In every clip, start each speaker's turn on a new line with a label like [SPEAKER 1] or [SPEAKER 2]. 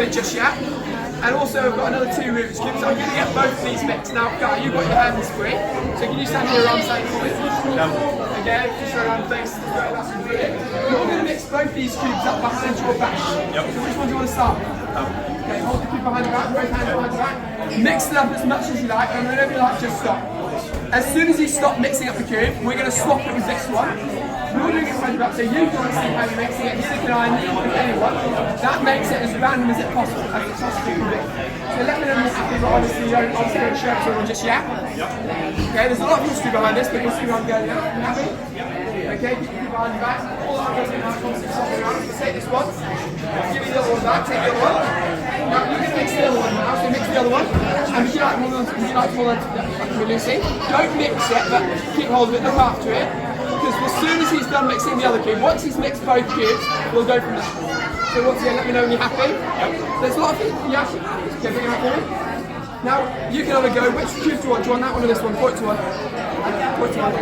[SPEAKER 1] win it just yet. And also I've got another 2 Rubik's Cubes, so I'm going to get both of these mixed. Now, Guy, you've got your hands free, so can you stand here around side for me? Okay, just around face. That's brilliant. You're going to mix both these cubes up back into your back.
[SPEAKER 2] Yep.
[SPEAKER 1] So which one do you want to start with? Okay, hold the cube behind the back, both hands behind the back. Mix it up as much as you like, and whenever you like, just stop. As soon as you stop mixing up the cube, we're going to swap it with this one. You're doing it behind your back, so you can't see how you're mixing it, neither can I, neither can anyone. That makes it as random as it possible, as it possibly can be. So let me know if you're happy, but obviously you don't share it to everyone just yet. Okay, there's a lot of history behind this, but you'll see where I'm going now. You happy? Okay, keep your behind your back. All I'm going to do now is constantly swap around. So take this one, give me the other one back, take the other one. Now you're going to mix the other one now, so mix the other one. And would you like to hold on to Lucy? Don't mix it, but keep hold of it, look after it. Because as soon as he's done mixing the other cube, once he's mixed both cubes, we'll go from there. So once again, let me know when you're happy. There's a lot of things. Yeah, okay, bring it up for me. Now, you can have a go. Which cube do you want? Do you want that one or this one? Point to one. Point to one.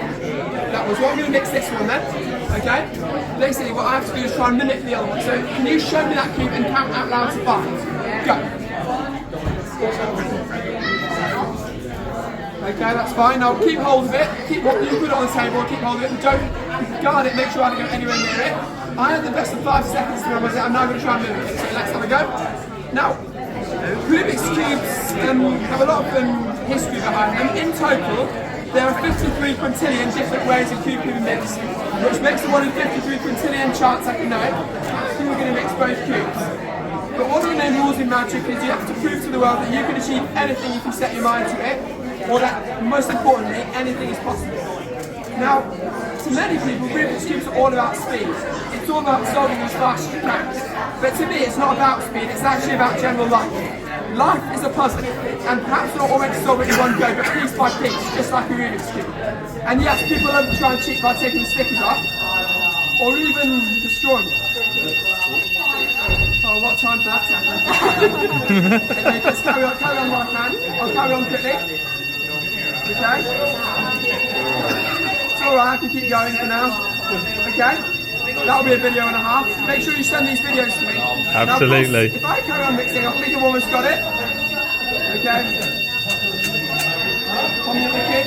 [SPEAKER 1] That was what I'm going to mix this one then. Okay? Basically, what I have to do is try and mimic the other one. So, can you show me that cube and count out loud to 5? Go. Okay, that's fine. Now keep hold of it. Keep what you put it on the table. Keep hold of it. Don't guard it. Make sure I don't go anywhere near it. I had the best of 5 seconds to remember it. I'm now going to try and mimic it. So let's have a go. Now, Rubik's cubes have a lot of history behind them. In total, there are 53 quintillion different ways of cube mix, which makes the 1 in 53 quintillion chance I can know who are going to mix both cubes. But one of the main rules in magic is you have to prove to the world that you can achieve anything if you set your mind to it. Or that, most importantly, anything is possible. Now, to many people, Rubik's Cubes are all about speed. It's all about solving as fast as you can. But to me, it's not about speed, it's actually about general life. Life is a puzzle, and perhaps not already solve it in one go, but piece by piece, just like a Rubik's Cube. And yes, people love to try and cheat by taking the stickers off, or even destroying it. Oh, what time for that to happen? Okay, let's carry on while I can. I'll carry on quickly. Okay? It's alright, I can keep going for now. Okay? That'll be a video and a half. Make sure you send these videos to me.
[SPEAKER 3] Absolutely.
[SPEAKER 1] Now, if I carry on mixing, I think I've almost got it. Okay? Come here, Vicky.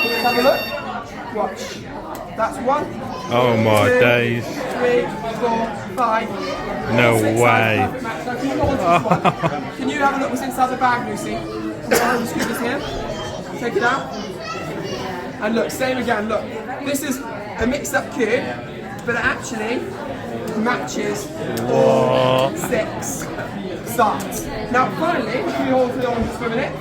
[SPEAKER 1] Let's have a look. Watch. That's 1.
[SPEAKER 3] Oh my
[SPEAKER 1] 2,
[SPEAKER 3] days.
[SPEAKER 1] 3, 4, 5.
[SPEAKER 3] No
[SPEAKER 1] 6,
[SPEAKER 3] way.
[SPEAKER 1] So can you hold on to this one? Can you have a look what's inside the bag, Lucy? The scoop is here. Take it out. And look, same again, look. This is a mixed up cube, but it actually matches all 6 sides. Now finally, if you hold it on just for a minute,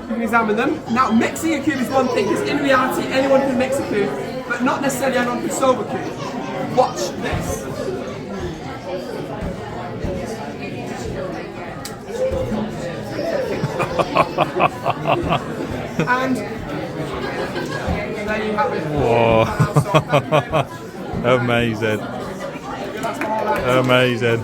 [SPEAKER 1] you can examine them. Now mixing a cube is one thing, because in reality anyone can mix a cube, but not necessarily anyone can solve a cube. Watch this. And there you have it.
[SPEAKER 3] Whoa. Amazing. Amazing.